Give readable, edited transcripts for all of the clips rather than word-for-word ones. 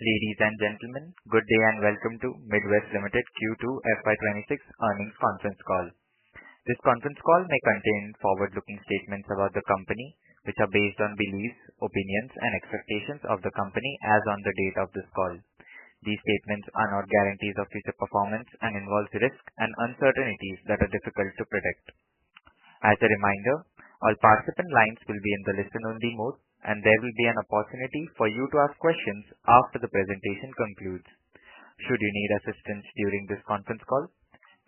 Ladies and gentlemen, good day and welcome to Midwest Limited Q2 FY2026 earnings conference call. This conference call may contain forward-looking statements about the company, which are based on beliefs, opinions, and expectations of the company as on the date of this call. These statements are not guarantees of future performance and involve risks and uncertainties that are difficult to predict. As a reminder, all participant lines will be in the listen-only mode, and there will be an opportunity for you to ask questions after the presentation concludes. Should you need assistance during this conference call,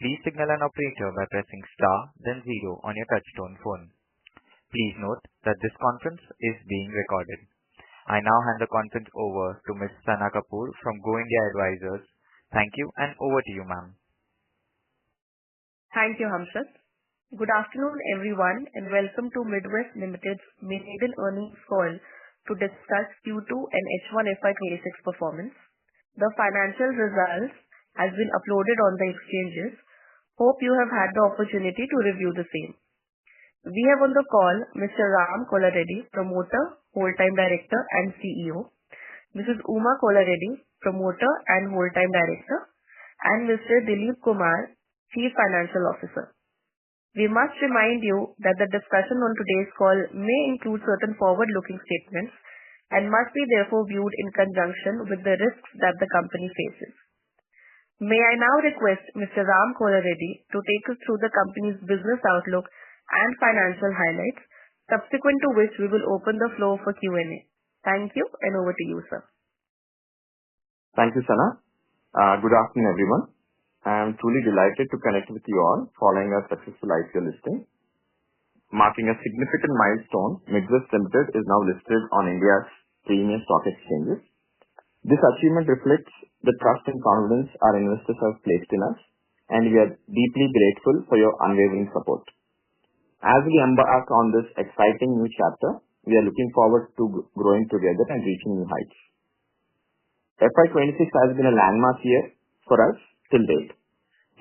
please signal an operator by pressing star then 0 on your touchtone phone. Please note that this conference is being recorded. I now hand the conference over to Ms. Sana Kapoor from Go India Advisors. Thank you, and over to you, ma'am. Thank you, Hamshad. Good afternoon, everyone, and welcome to Midwest Limited's maiden earnings call to discuss Q2 and H1 FY2026 performance. The financial results have been uploaded on the exchanges. Hope you have had the opportunity to review the same. We have on the call Mr. Ram Kollareddy, Promoter, Whole-Time Director and CEO, Mrs. Uma Kollareddy, Promoter and Whole-Time Director, and Mr. Dilip Kumar, Chief Financial Officer. We must remind you that the discussion on today's call may include certain forward-looking statements and must be therefore viewed in conjunction with the risks that the company faces. May I now request Mr. Ram Kollareddy to take us through the company's business outlook and financial highlights, subsequent to which we will open the floor for Q&A. Thank you, and over to you, sir. Thank you, Sana. Good afternoon, everyone. I am truly delighted to connect with you all following our successful IPO listing. Marking a significant milestone, Midwest Limited is now listed on India's premium stock exchanges. This achievement reflects the trust and confidence our investors have placed in us, and we are deeply grateful for your unwavering support. As we embark on this exciting new chapter, we are looking forward to growing together and reaching new heights. FY2026 has been a landmark year for us till date.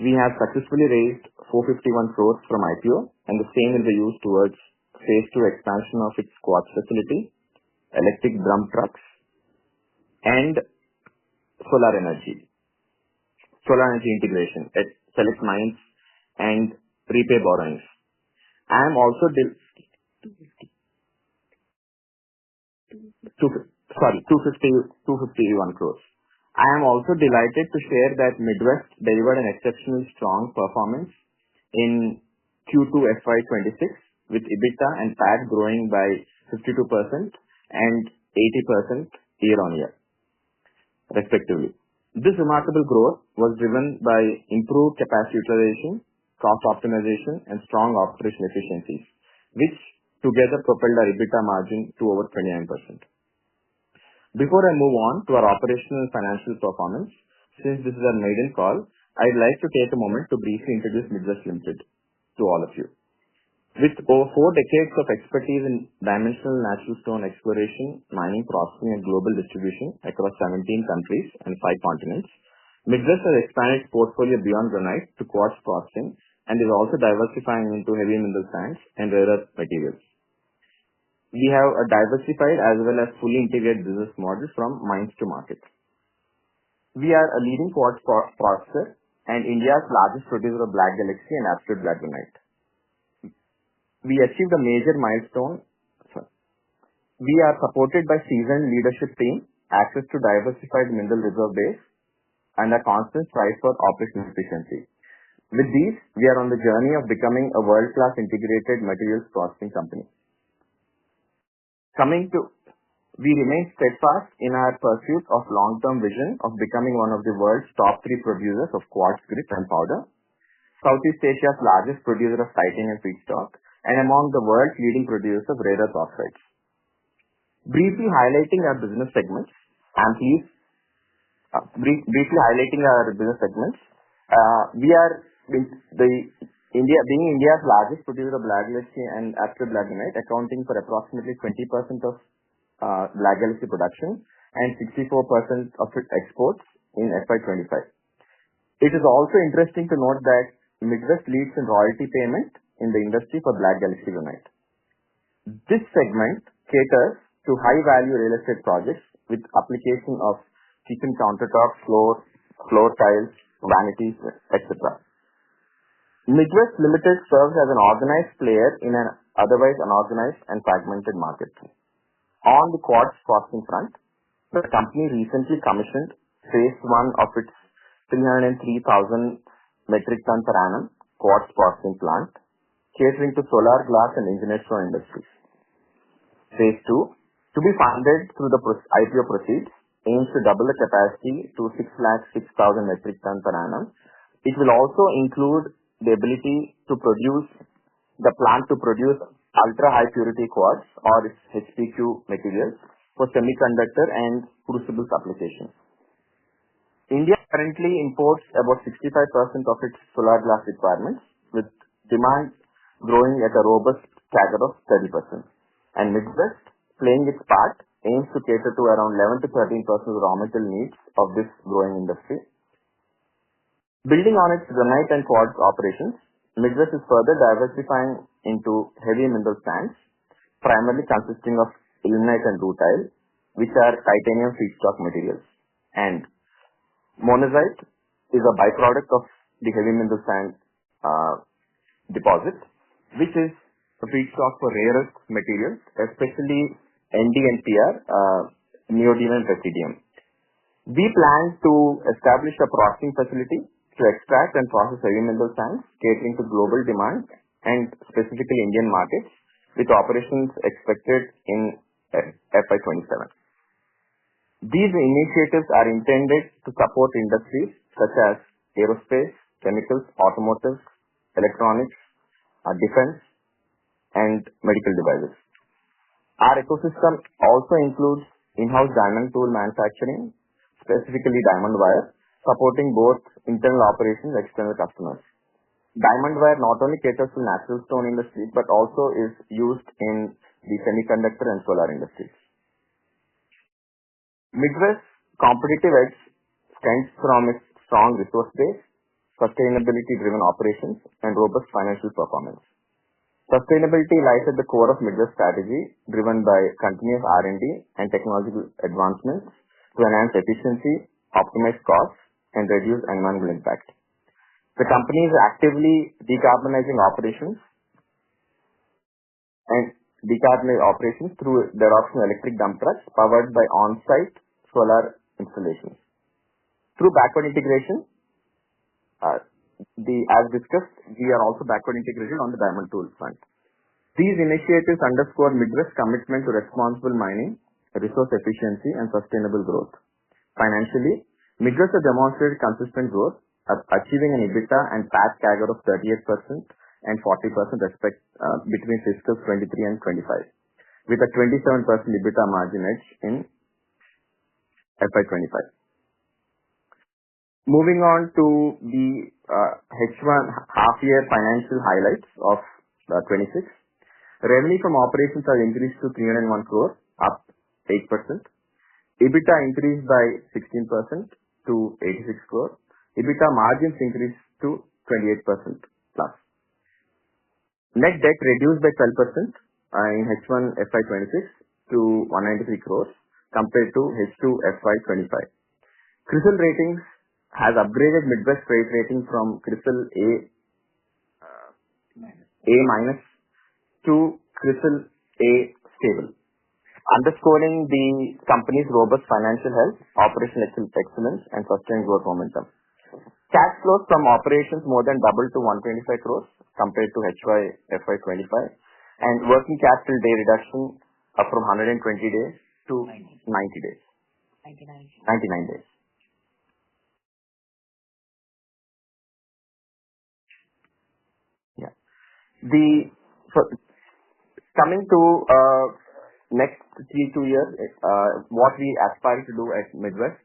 We have successfully raised 451 crores from IPO, and the same will be used towards phase 2 expansion of its quartz facility, electric drum trucks, and solar energy integration at select mines and repay borrowings. I am also 251 crores. I am also delighted to share that Midwest delivered an exceptionally strong performance in Q2 FY2026, with EBITDA and PAT growing by 52% and 80% year-on-year, respectively. This remarkable growth was driven by improved capacity utilization, cost optimization, and strong operational efficiencies, which together propelled our EBITDA margin to over 29%. Before I move on to our operational and financial performance, since this is our maiden call, I'd like to take a moment to briefly introduce Midwest Limited to all of you. With over 4 decades of expertise in dimensional natural stone exploration, mining, processing, and global distribution across 17 countries and 5 continents, Midwest has expanded its portfolio beyond granite to quartz processing and is also diversifying into heavy mineral sands and rare earth materials. We have a diversified as well as fully integrated business model from mines to market. We are a leading quartz processor and India's largest producer of black galaxy and absolute black granite. We achieved a major milestone. We are supported by seasoned leadership team, access to diversified mineral reserve base, and a constant strive for operational efficiency. With these, we are on the journey of becoming a world-class integrated materials processing company. We remain steadfast in our pursuit of long-term vision of becoming one of the world's top 3 producers of quartz grit and powder, Southeast Asia's largest producer of titanium feedstock, and among the world's leading producers of rare earth oxides. Briefly highlighting our business segments, being India's largest producer of black galaxy and absolute black granite, accounting for approximately 20% of black galaxy production and 64% of its exports in FY2025. It is also interesting to note that Midwest leads in royalty payment in the industry for black galaxy granite. This segment caters to high-value real estate projects with application of kitchen countertops, floor tiles, vanities, etc. Midwest Limited serves as an organized player in an otherwise unorganized and fragmented market. On the quartz processing front, the company recently commissioned phase 1 of its 303,000 metric ton per annum quartz processing plant, catering to solar glass and engineered stone industries. Phase 2, to be funded through the IPO proceeds, aims to double the capacity to 606,000 metric ton per annum. It will also include the ability to produce the plant to produce ultra-high purity quartz or its HPQ materials for semiconductor and crucibles applications. India currently imports about 65% of its solar glass requirements, with demand growing at a robust CAGR of 30%. And Midwest, playing its part, aims to cater to around 11 to 13% of the raw material needs of this growing industry. Building on its granite and quartz operations, Midwest is further diversifying into heavy mineral sands, primarily consisting of ilmenite and rutile, which are titanium feedstock materials. And monazite is a byproduct of the heavy mineral sand deposit, which is a feedstock for rare earth materials, especially Nd and Pr, neodymium and praseodymium. We plan to establish a processing facility to extract and process heavy mineral sands, catering to global demand and specifically Indian markets, with operations expected in FY27. These initiatives are intended to support industries such as aerospace, chemicals, automotive, electronics, defense, and medical devices. Our ecosystem also includes in-house diamond tool manufacturing, specifically diamond wire, supporting both internal operations and external customers. Diamond wire not only caters to natural stone industry, but also is used in the semiconductor and solar industries. Midwest's competitive edge stems from its strong resource base, sustainability-driven operations, and robust financial performance. Sustainability lies at the core of Midwest strategy, driven by continuous R&D and technological advancements to enhance efficiency, optimize costs, and reduce environmental impact. The company is actively decarbonizing operations through the adoption of electric dump trucks powered by on-site solar installations. Through backward integration, as discussed, we are also backward integrated on the diamond tool front. These initiatives underscore Midwest's commitment to responsible mining, resource efficiency, and sustainable growth. Financially, Midwest has demonstrated consistent growth, achieving an EBITDA and PAT CAGR of 38% and 40% between fiscal 23 and 25, with a 27% EBITDA margin edge in FY25. Moving on to the H1 half-year financial highlights of 26. Revenue from operations has increased to 301 crore, up 8%. EBITDA increased by 16% to 86 crore. EBITDA margins increased to 28% plus. Net debt reduced by 12% in H1 FY26 to 193 crores compared to H2 FY25. CRISIL Ratings has upgraded Midwest credit rating from CRISIL A- to CRISIL A stable, underscoring the company's robust financial health, operational excellence, and sustained growth momentum. Cash flows from operations more than doubled to 125 crores compared to FY25, and working capital day reduction up from 120 days to 90 days. 99 days. Yeah. Coming to next 2 years, what we aspire to do at Midwest,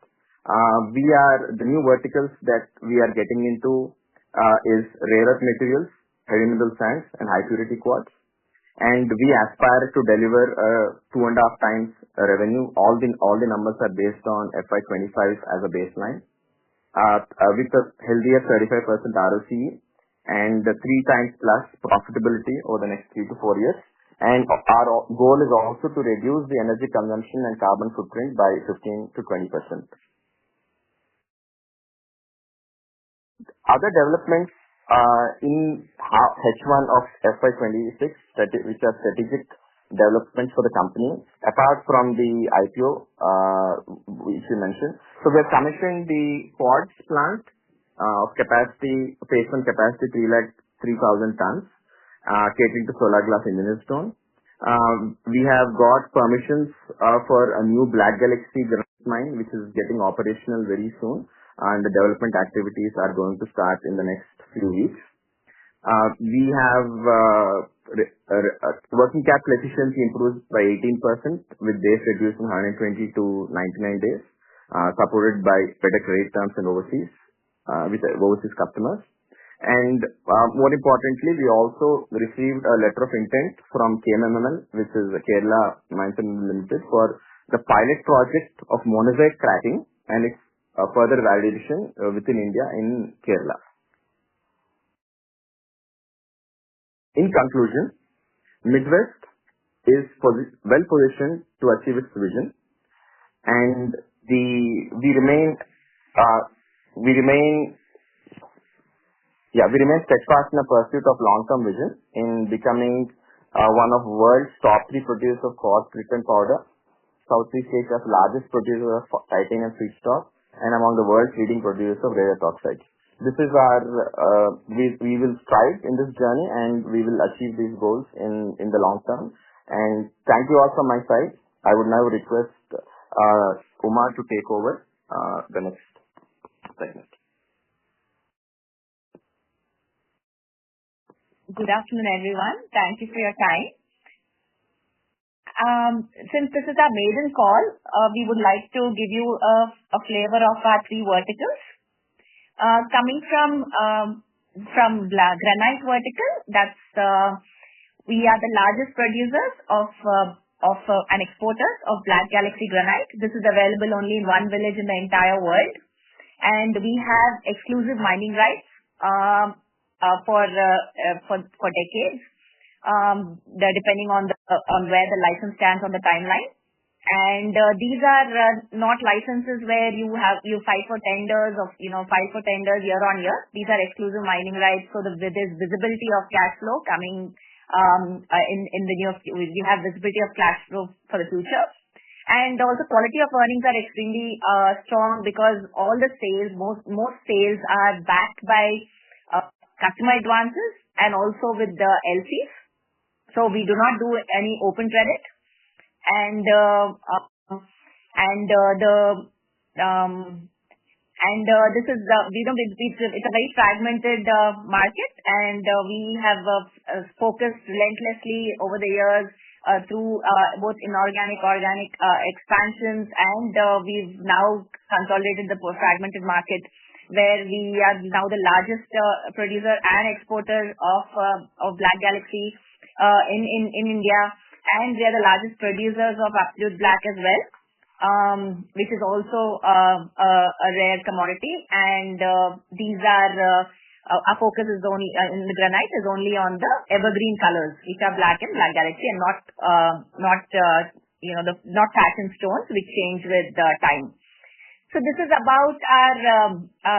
the new verticals that we are getting into is rare earth materials, heavy mineral sands, and high purity quartz. And we aspire to deliver 2.5 times revenue. All the numbers are based on FY25 as a baseline, with a healthier 35% ROCE and 3 times plus profitability over the next 3 to 4 years. And our goal is also to reduce the energy consumption and carbon footprint by 15 to 20%. Other developments in H1 of FY26, which are strategic developments for the company, apart from the IPO, which you mentioned. So we have commissioned the quartz plant of phase 1 capacity 3,000 tons, catering to solar glass engineered stone. We have got permissions for a new Black Galaxy granite mine, which is getting operational very soon, and the development activities are going to start in the next few weeks. We have working capital efficiency improved by 18%, with days reduced from 120 to 99 days, supported by better credit terms and overseas with overseas customers. And more importantly, we also received a letter of intent from KMML, which is Kerala Mines and Limited, for the pilot project of monazite cracking and its further validation within India in Kerala. In conclusion, Midwest is well positioned to achieve its vision, and we remain steadfast in the pursuit of long-term vision in becoming one of the world's top 3 producers of quartz crystalline powder, Southeast Asia's largest producer of titanium feedstock, and among the world's leading producers of rare earth oxides. This is we will strive in this journey, and we will achieve these goals in the long term. And thank you all from my side. I would now request Umar to take over the next segment. Good afternoon, everyone. Thank you for your time. Since this is our maiden call, we would like to give you a flavor of our 3 verticals. Coming from granite vertical, we are the largest producers and exporters of Black Galaxy granite. This is available only in one village in the entire world, and we have exclusive mining rights for decades, depending on where the license stands on the timeline. And these are not licenses where you fight for tenders year on year. These are exclusive mining rights, so there's visibility of cash flow coming in the near future. We have visibility of cash flow for the future. And also quality of earnings are extremely strong, because all the sales, most sales are backed by customer advances and also with the LCs. So we do not do any open credit. And this is it's a very fragmented market, and we have focused relentlessly over the years through both inorganic, organic expansions, and we've now consolidated the fragmented market, where we are now the largest producer and exporter of Black Galaxy in India, and we are the largest producers of Absolute Black as well, which is also a rare commodity. And these are our focus is only in the granite is only on the evergreen colors, which are black and Black Galaxy, and not fashion stones, which change with time. So this is about our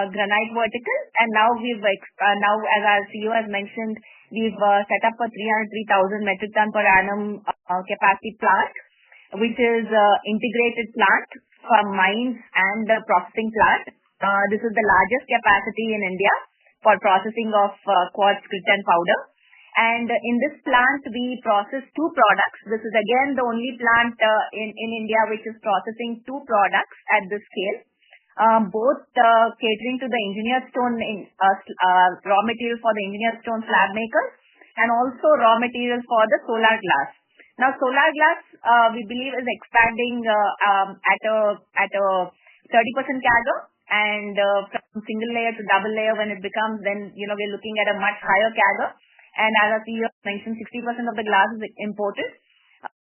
granite vertical, and now as our CEO has mentioned, we've set up a 303,000 metric ton per annum capacity plant, which is integrated plant from mines and the processing plant. This is the largest capacity in India for processing of quartz crystalline powder. And in this plant, we process 2 products. This is again the only plant in India which is processing 2 products at this scale, both catering to the engineered stone raw material for the engineered stone slab makers, and also raw material for the solar glass. Now, solar glass, we believe, is expanding at a 30% CAGR, and from single layer to double layer, when it becomes, then we're looking at a much higher CAGR. And as our CEO mentioned, 60% of the glass is imported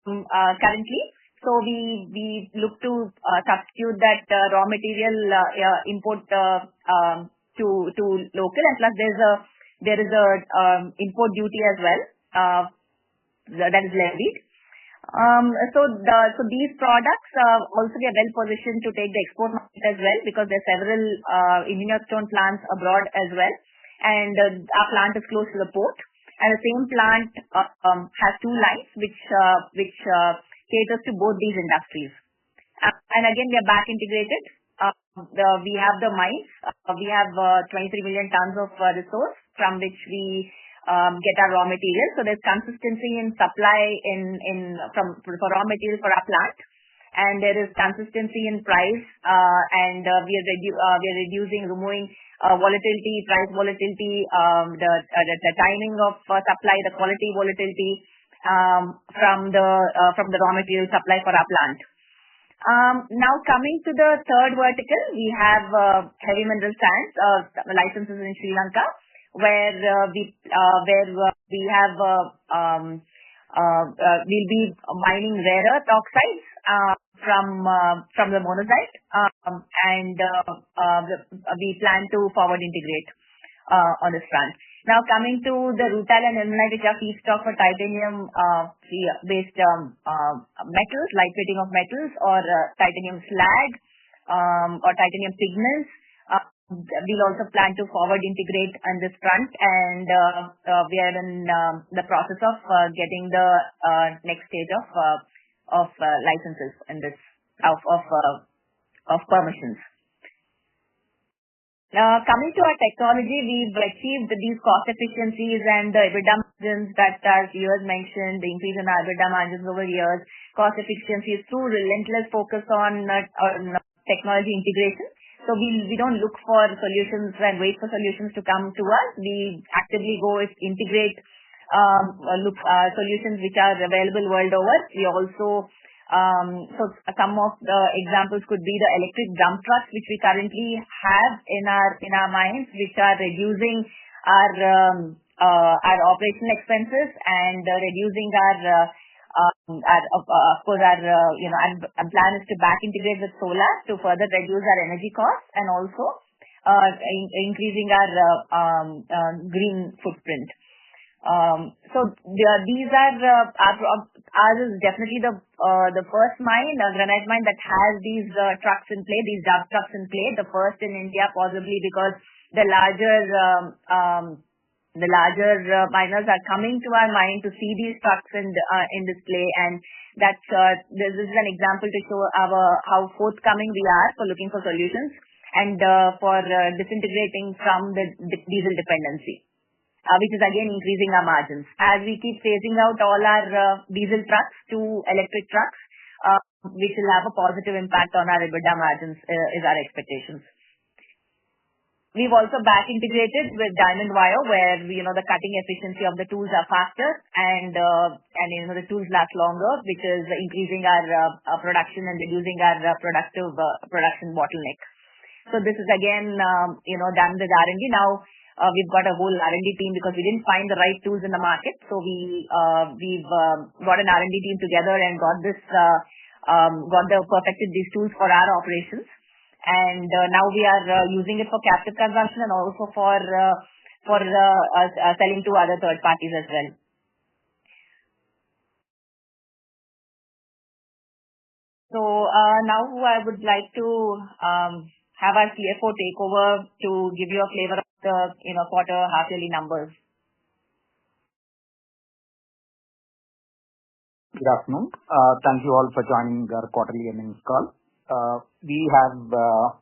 currently. So we look to substitute that raw material import to local, and plus there is a import duty as well that is levied. So these products also we are well positioned to take the export market as well because there are several engineered stone plants abroad as well, and our plant is close to the port. And the same plant has two lines which caters to both these industries. And again, we are back integrated. We have the mines. We have 23 million tons of resource from which we get our raw material. So there's consistency in supply for raw material for our plant, and there is consistency in price. And we are removing volatility, price volatility, the timing of supply, the quality volatility from the raw material supply for our plant. Now coming to the third vertical, we have heavy mineral sands licenses in Sri Lanka, where we have we'll be mining rare earth oxides from the monazite, and we plan to forward integrate on this front. Now coming to the rutile and ilmenite, which are feedstock for titanium based metals, lightweighting of metals, or titanium slag, or titanium pigments. We'll also plan to forward integrate on this front, and we are in the process of getting the next stage of licenses and this of permissions. Coming to our technology, we've achieved these cost efficiencies and the EBITDA margins that our viewers mentioned, the increase in our EBITDA margins over years, cost efficiencies through relentless focus on technology integration. So we don't look for solutions and wait for solutions to come to us. We actively go integrate look solutions which are available world over. We also so some of the examples could be the electric dump trucks which we currently have in our mines, which are reducing our operational expenses and reducing our plan is to back integrate with solar to further reduce our energy costs and also increasing our green footprint. So these are ours is definitely the first mine, granite mine, that has these trucks in play, these dump trucks in play. The first in India, possibly because the larger miners are coming to our mine to see these trucks in display, and that's this is an example to show how forthcoming we are for looking for solutions and for disintegrating from the diesel dependency. Which is again increasing our margins. As we keep phasing out all our diesel trucks to electric trucks, which will have a positive impact on our EBITDA margins, is our expectations. We've also back integrated with diamond wire, where the cutting efficiency of the tools are faster and the tools last longer, which is increasing our production and reducing our production bottleneck. So this is again done with R&D. Now we've got a whole R&D team because we didn't find the right tools in the market. So we've got an R&D team together and perfected these tools for our operations. And now we are using it for captive consumption and also for selling to other third parties as well. So now I would like to have our CFO take over to give you a flavor of the quarter half-yearly numbers. Good afternoon. Thank you all for joining our quarterly earnings call. We have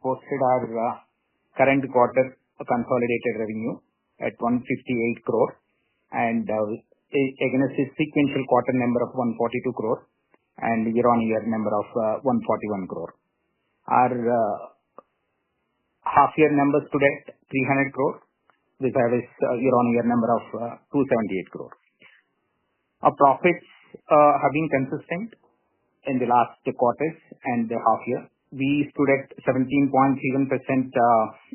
posted our current quarter consolidated revenue at 158 crore and against a sequential quarter number of 142 crore and year-on-year number of 141 crore. Our half-year numbers stood at 300 crore, which have a year-on-year number of 278 crore. Our profits have been consistent in the last quarters and the half year. We stood at 17.7%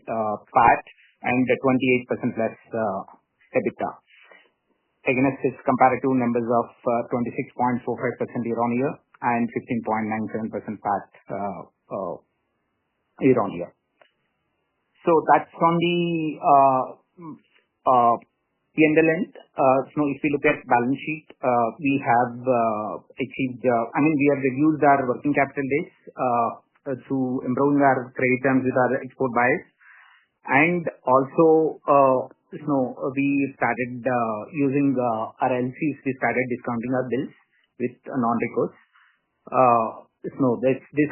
PAT and 28% less EBITDA. Against its comparative numbers of 26.45% year-on-year and 15.97% PAT year-on-year. So that's on the P&L end, if we look at balance sheet, we have achieved, we have reduced our working capital days through improving our credit terms with our export buyers. And also, we started using our LCs. We started discounting our bills with non-recourse. This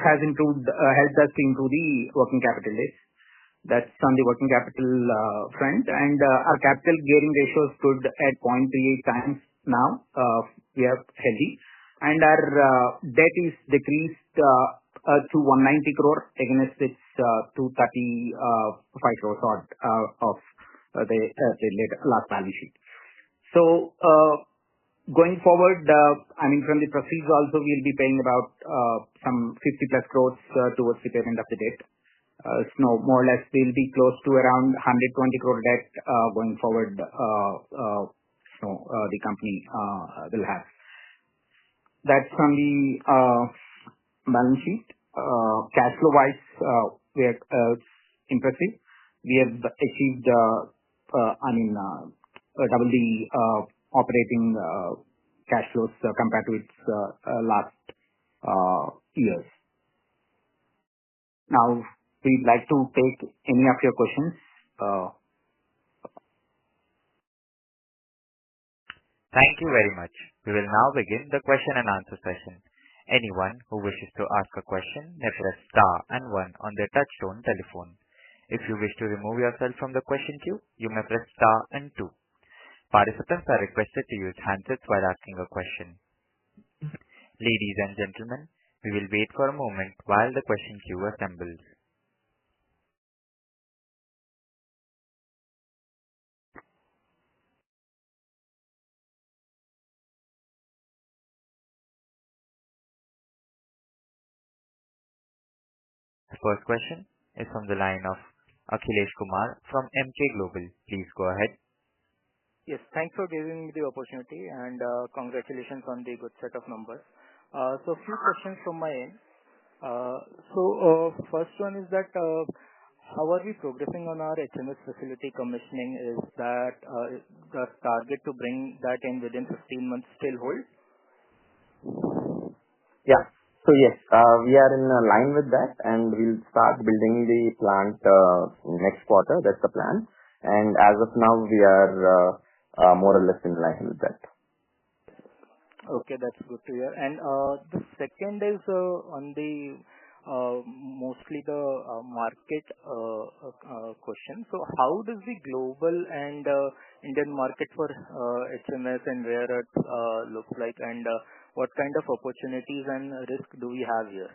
has helped us to improve the working capital days. That's on the working capital front. And our capital gearing ratio stood at 0.38 times now. We are healthy. And our debt is decreased to 190 crore against its 235 crores of the last balance sheet. So going forward, from the proceeds also, we'll be paying about some 50 plus crores towards the payment of the debt. More or less, we'll be close to around 120 crore debt going forward. The company will have. That's on the balance sheet. Cash flow wise, we are impressive. We have achieved, double the operating cash flows compared to its last years. Now, we'd like to take any of your questions. Thank you very much. We will now begin the question and answer session. Anyone who wishes to ask a question may press star and 1 on their touchtone telephone. If you wish to remove yourself from the question queue, you may press star and 2. Participants are requested to use handsets while asking a question. Ladies and gentlemen, we will wait for a moment while the question queue assembles. The first question is from the line of Akhilesh Kumar from MK Global. Please go ahead. Yes, thanks for giving me the opportunity and congratulations on the good set of numbers. So a few questions from my end. First one is that how are we progressing on our HMS facility commissioning? Is that the target to bring that in within 15 months still hold? Yeah. So yes, we are in line with that, and we'll start building the plant next quarter. That's the plan. And as of now, we are more or less in line with that. Okay, that's good to hear. And the second is on the mostly the market question. So how does the global and Indian market for HMS and rare earths look like, and what kind of opportunities and risk do we have here?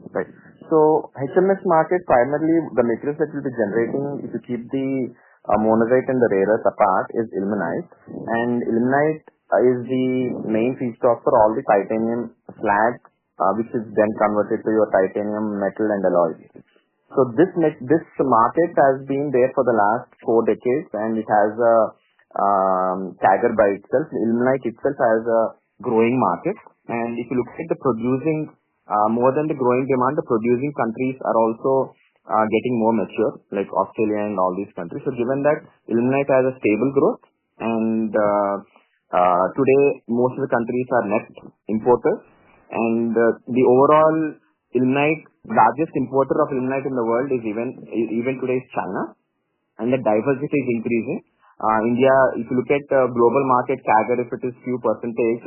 Right. So HMS market, primarily the materials that will be generating, if you keep the monazite and the rare earth apart, is ilmenite. And ilmenite is the main feedstock for all the titanium slag, which is then converted to your titanium metal and alloy. So this market has been there for the last 4 decades, and it has a CAGR by itself. Ilmenite itself has a growing market. And if you look at the producing, more than the growing demand, the producing countries are also getting more mature, like Australia and all these countries. So given that ilmenite has a stable growth, and today most of the countries are net importers, and the overall ilmenite, largest importer of ilmenite in the world is even today is China, and the diversity is increasing. India, if you look at global market CAGR, if it is few percentage,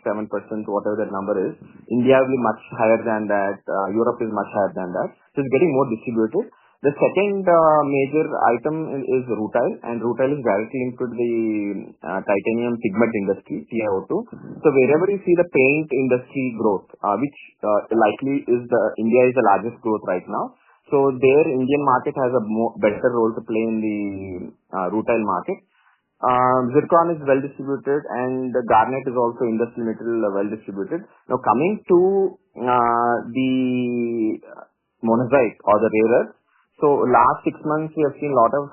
6-7%, whatever that number is, India will be much higher than that. Europe is much higher than that. So it's getting more distributed. The second major item is rutile, and rutile is directly linked to the titanium pigment industry, TiO2. So wherever you see the paint industry growth, which likely is India is the largest growth right now. So there, Indian market has a better role to play in the rutile market. Zircon is well distributed, and the garnet is also industrial material well distributed. Now coming to the monazite or the rare earth. So last 6 months we have seen a lot of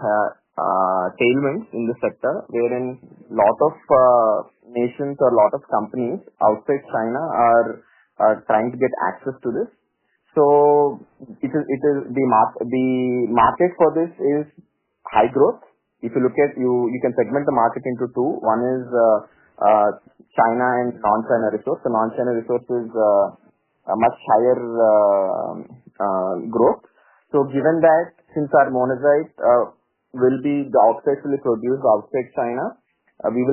tailwinds in the sector, wherein lot of nations or lot of companies outside China are trying to get access to this. So it is the market for this is high growth, if you look at you can segment the market into two. One is China and non-China resource. The non-China resource is a much higher growth. So given that since our monazite will be the outside will be produced outside China, we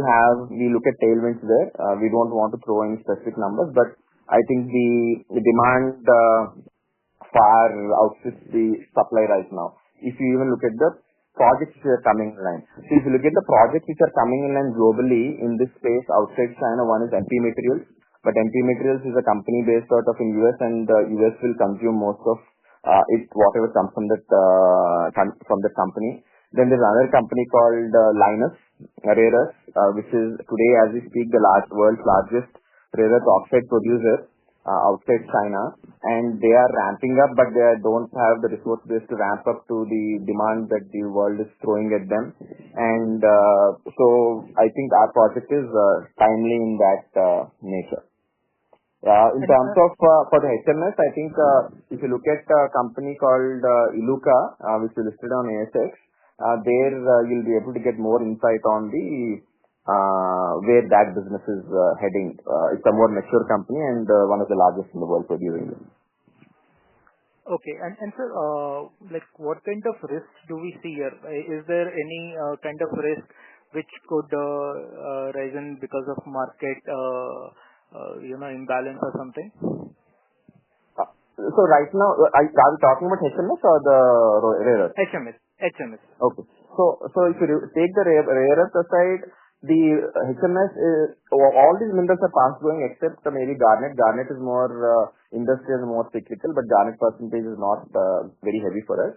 look at tailwinds there. We don't want to throw any specific numbers, but I think the demand far outstrips the supply right now. If you even look at the projects which are coming in line. So if you look at the projects which are coming in line globally in this space outside China, one is MP Materials. But MP Materials is a company based out of in US, and US will consume most of whatever comes from that company. Then there's another company called Linus Rare Earths, which is today as we speak the world's largest rare earth oxide producer outside China, and they are ramping up, but they don't have the resource base to ramp up to the demand that the world is throwing at them. And so I think our project is timely in that nature. In terms of for the HMS, I think if you look at a company called Iluka, which is listed on ASX, there you'll be able to get more insight on the where that business is heading. It's a more mature company and one of the largest in the world producing this. Okay. And sir, like what kind of risk do we see here? Is there any kind of risk which could rise in because of market imbalance or something? So right now, are you talking about HMS or the rare earth? HMS. Okay. So if you take the rare earth aside, the HMS is, all these minerals are fast growing except maybe garnet. Garnet is more industrial and more cyclical, but garnet percentage is not very heavy for us.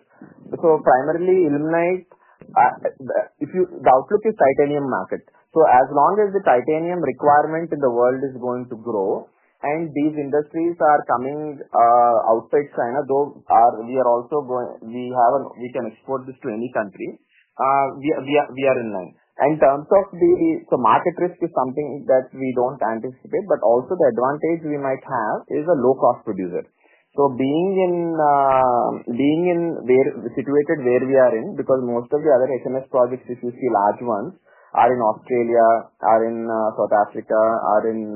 So primarily ilmenite, the outlook is titanium market. So as long as the titanium requirement in the world is going to grow, and these industries are coming outside China, though we can export this to any country. We are in line. In terms of so market risk is something that we don't anticipate, but also the advantage we might have is a low cost producer. So being situated where we are in, because most of the other HMS projects, if you see large ones, are in Australia, are in South Africa, are in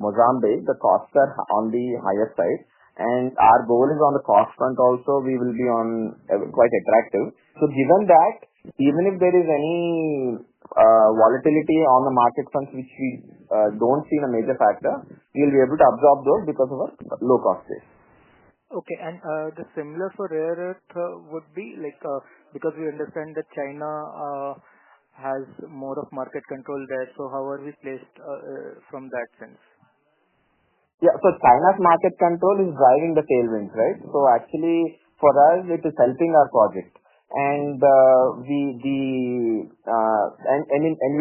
Mozambique, the costs are on the higher side. And our goal is on the cost front also, we will be on quite attractive. So given that, even if there is any volatility on the market fronts which we don't see in a major factor, we will be able to absorb those because of our low cost base. Okay, and the similar for rare earth would be like because we understand that China has more of market control there. So how are we placed from that sense? Yeah, so China's market control is driving the tailwinds, right? So actually, for us, it is helping our project. And you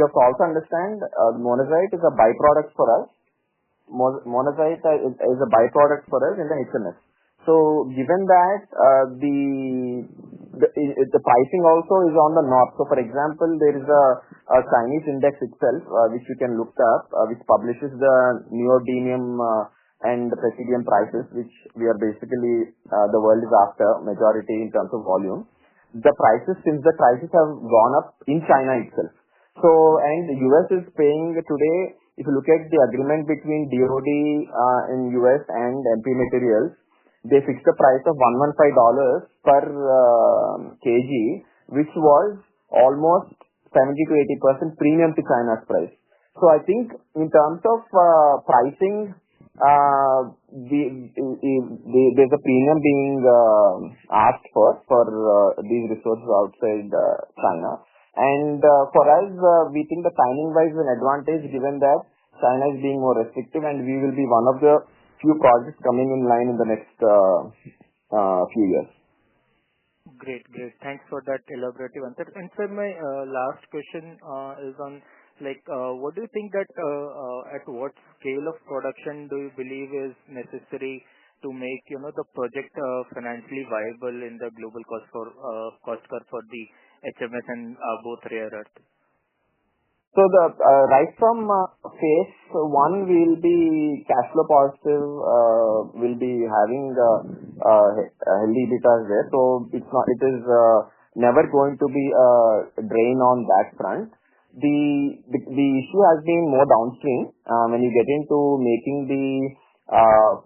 have to also understand monazite is a byproduct for us. Monazite is a byproduct for us in the HMS. So given that the pricing also is on the north. So for example, there is a Chinese index itself which you can look up, which publishes the neodymium and the praseodymium prices, which we are basically the world is after majority in terms of volume. The prices have gone up in China itself. So, and the US is paying today, if you look at the agreement between DOD in US and MP Materials, they fixed the price of $115 per kg, which was almost 70 to 80% premium to China's price. So I think in terms of pricing, there's a premium being asked for these resources outside China. And for us, we think the timing-wise is an advantage given that China is being more restrictive, and we will be one of the few projects coming in line in the next few years. Great. Thanks for that elaborative answer. And sir, my last question is on what do you think that at what scale of production do you believe is necessary to make the project financially viable in the global cost curve for the HMS and both rare earth? So right from phase 1, we will be cash flow positive. We'll be having healthy EBITDA there. So it is never going to be a drain on that front. The issue has been more downstream when you get into making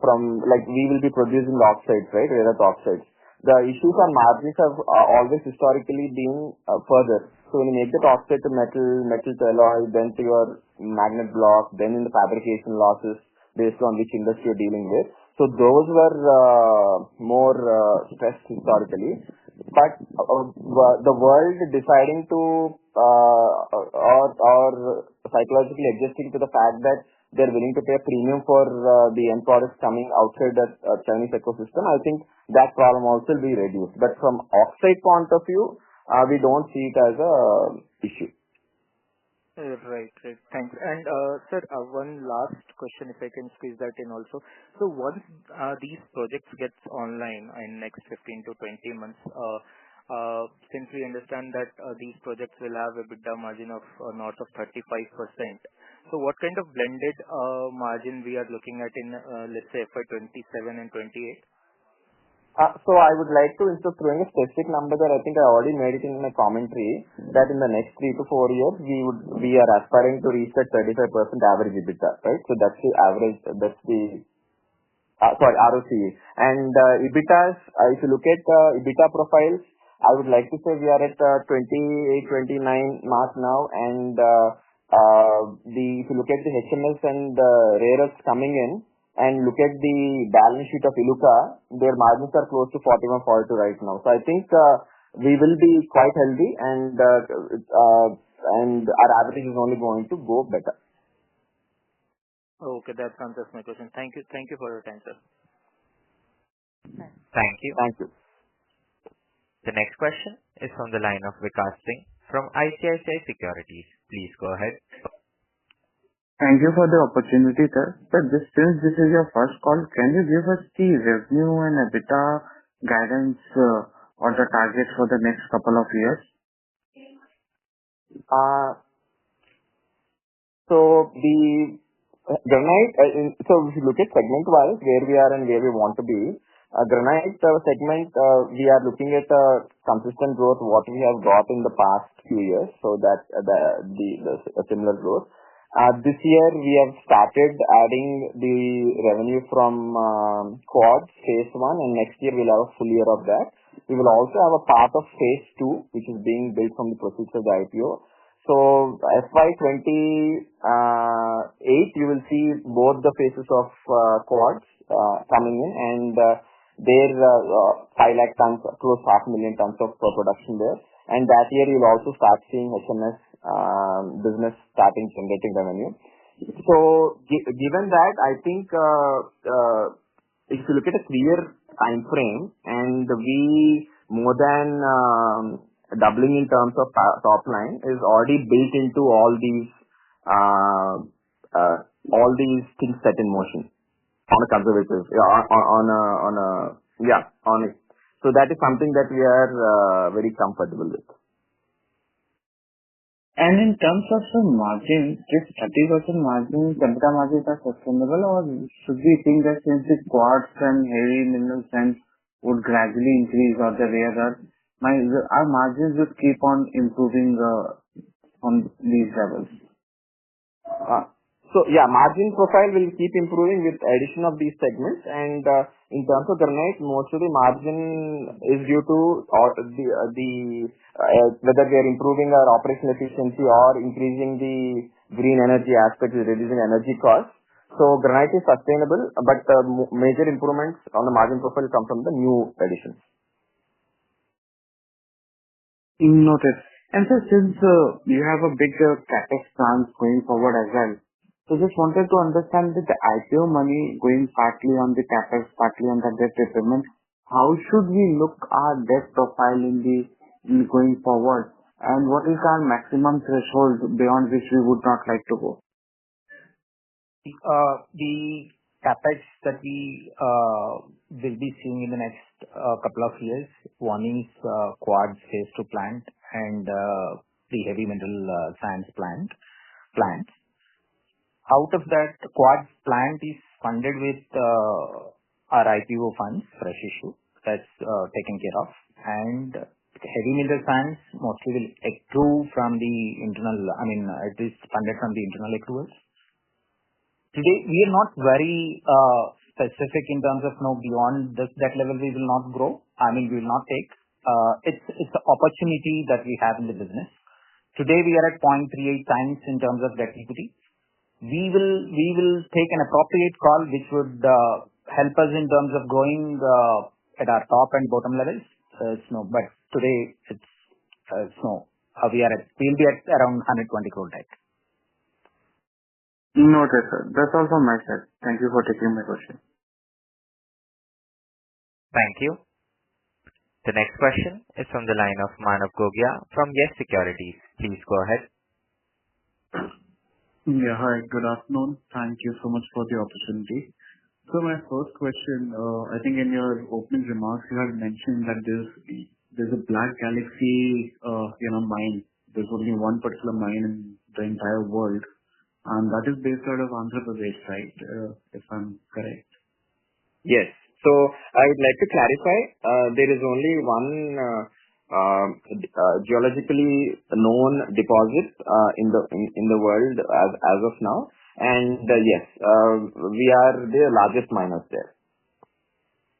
from like we will be producing the oxides, right? Rare earth oxides. The issues on margins have always historically been further. So when you make the oxide to metal to alloy, then to your magnet block, then in the fabrication losses based on which industry you're dealing with. So those were more stressed historically. But the world deciding to or psychologically adjusting to the fact that they're willing to pay a premium for the end products coming outside that Chinese ecosystem, I think that problem also will be reduced. But from oxide point of view, we don't see it as a issue. Right. Thanks. And sir, one last question, if I can squeeze that in also. So once these projects get online in next 15 to 20 months, since we understand that these projects will have a EBITDA margin of north of 35%. So what kind of blended margin we are looking at in, let's say, FY27 and 28? So I would like to, instead of throwing a specific number there, I think I already made it in my commentary that in the next 3 to 4 years, we are aspiring to reach that 35% average EBITDA, right? So that's the average, ROCE. And EBITDAs, if you look at EBITDA profiles, I would like to say we are at 28, 29 mark now. And if you look at the HMS and rare earths coming in, and look at the balance sheet of Iluka, their margins are close to 41, 42 right now. So I think we will be quite healthy, and our average is only going to go better. Okay, that answers my question. Thank you for your time, sir. Thank you. Thank you. The next question is from the line of Vikas Singh from ICICI Securities. Please go ahead. Thank you for the opportunity, sir. Since this is your first call, can you give us the revenue and EBITDA guidance or the targets for the next couple of years? So the granite, so if you look at segment-wise, where we are and where we want to be, granite segment, we are looking at a consistent growth, what we have got in the past few years, so that the similar growth. This year, we have started adding the revenue from quads, phase 1, and next year we'll have a full year of that. We will also have a part of phase 2, which is being built from the proceeds of the IPO. So FY28, you will see both the phases of quads coming in, and there 5 lakh tons, close 500,000 tons of production there. And that year, you'll also start seeing HMS business starting generating revenue. So given that, I think if you look at a 3-year time frame, and we more than doubling in terms of top line is already built into all these things set in motion on a conservative, on it. So that is something that we are very comfortable with. And in terms of the margin, this 30% margin, EBITDA margins are sustainable, or should we think that since the quartz and heavy mineral sands would gradually increase, or the rare earth, our margins would keep on improving on these levels? So margin profile will keep improving with addition of these segments. And in terms of granite, most of the margin is due to whether we are improving our operational efficiency or increasing the green energy aspect, reducing energy costs. So granite is sustainable, but major improvements on the margin profile come from the new additions. Noted. And so since you have a big capex plans going forward as well, so just wanted to understand that the IPO money going partly on the capex, partly on the debt repayment, how should we look our debt profile in going forward, and what is our maximum threshold beyond which we would not like to go? The capex that we will be seeing in the next couple of years, one is quads phase 2 plant and the heavy mineral sands plants. Out of that, quads plant is funded with our IPO funds, fresh issue, that's taken care of. And heavy mineral sands mostly will accrue from the internal, it is funded from the internal accruals. Today, we are not very specific in terms of beyond that level we will not grow. We will not take. It's an opportunity that we have in the business. Today, we are at 0.38 times in terms of debt equity. We will take an appropriate call which would help us in terms of growing at our top and bottom levels. But today we'll be at around 120 crore debt. Noted, sir. That's all from my side. Thank you for taking my question. Thank you. The next question is from the line of Manav Gogia from Yes Securities. Please go ahead. Yeah, hi. Good afternoon. Thank you so much for the opportunity. So my first question, I think in your opening remarks, you had mentioned that there's a black galaxy, mine. There's only one particular mine in the entire world, and that is based out of Andhra Pradesh, right? If I'm correct. Yes. So I would like to clarify, there is only one geologically known deposit in the world as of now, and yes, we are the largest miners there.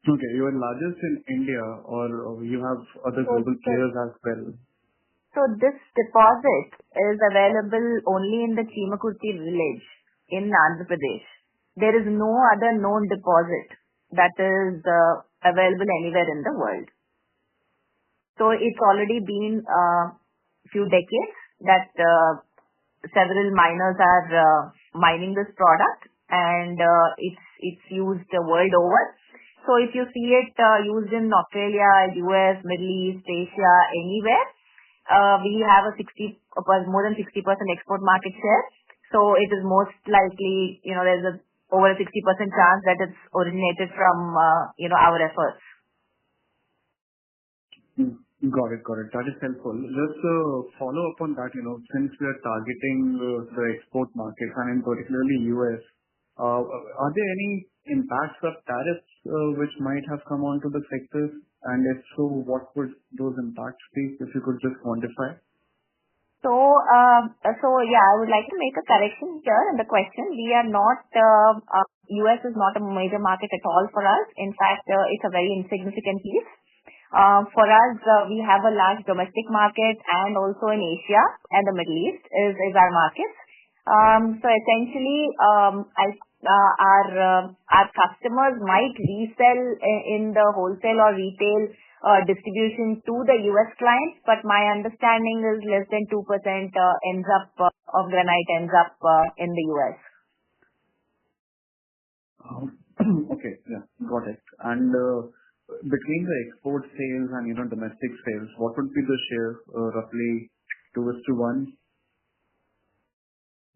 Okay, you are largest in India, or you have other global players as well? So this deposit is available only in the Chimakurti village in Andhra Pradesh. There is no other known deposit that is available anywhere in the world. So it's already been a few decades that several miners are mining this product, and it's used world over. So if you see it used in Australia, US, Middle East, Asia, anywhere, we have more than 60% export market share. So it is most likely, there's over a 60% chance that it's originated from, our efforts. Got it. That is helpful. Just to follow up on that, since we are targeting the export markets and in particularly US, are there any impacts of tariffs which might have come onto the sectors? And if so, what would those impacts be, if you could just quantify? So I would like to make a correction here in the question. We are not, US is not a major market at all for us. In fact, it's a very insignificant piece. For us, we have a large domestic market, and also in Asia and the Middle East is our markets. So essentially, our customers might resell in the wholesale or retail distribution to the US clients, but my understanding is less than 2% of granite ends up in the US. Okay, yeah, got it. And between the export sales and domestic sales, what would be the share, roughly 2:1?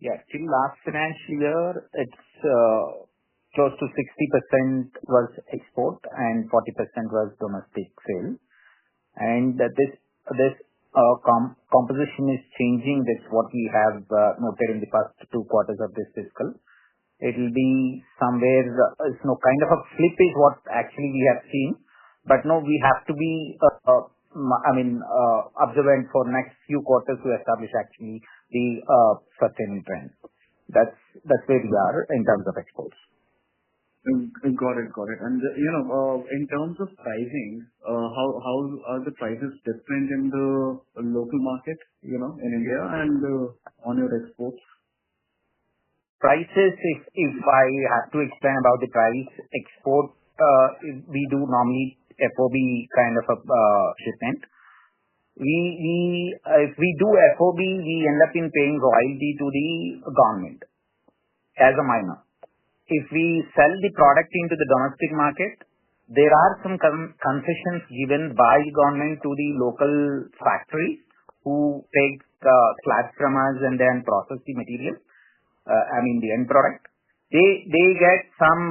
Yeah, till last financial year, it's close to 60% was export and 40% was domestic sale. And this composition is changing. That's what we have noted in the past 2 quarters of this fiscal. It will be somewhere, kind of a flip is what actually we have seen. But no, we have to be, observant for next few quarters to establish actually the sustaining trend. That's where we are in terms of exports. Got it. And in terms of pricing, how are the prices different in the local market, in India and on your exports? Prices, if I have to explain about the price, export, we do normally FOB kind of a shipment. If we do FOB, we end up in paying royalty to the government as a miner. If we sell the product into the domestic market, there are some concessions given by the government to the local factories who take slabs from us and then process the material, the end product. They get some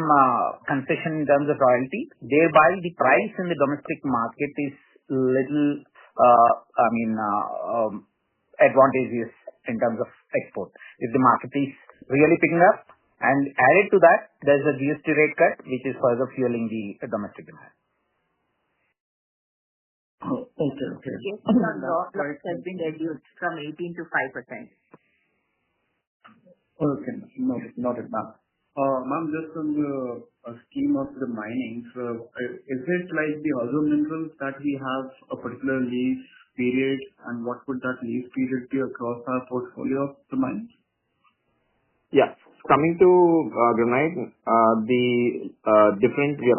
concession in terms of royalty. Thereby, the price in the domestic market is little, advantageous in terms of export. If the market is really picking up, and added to that, there's a GST rate cut, which is further fueling the domestic demand. Okay. Cases on loss has been reduced from 18 to 5%. Okay. Noted, ma'am. Ma'am, just on the scheme of the mining, so is it like the other minerals that we have a particular lease period, and what would that lease period be across our portfolio of the mines? Yeah. Coming to granite, we are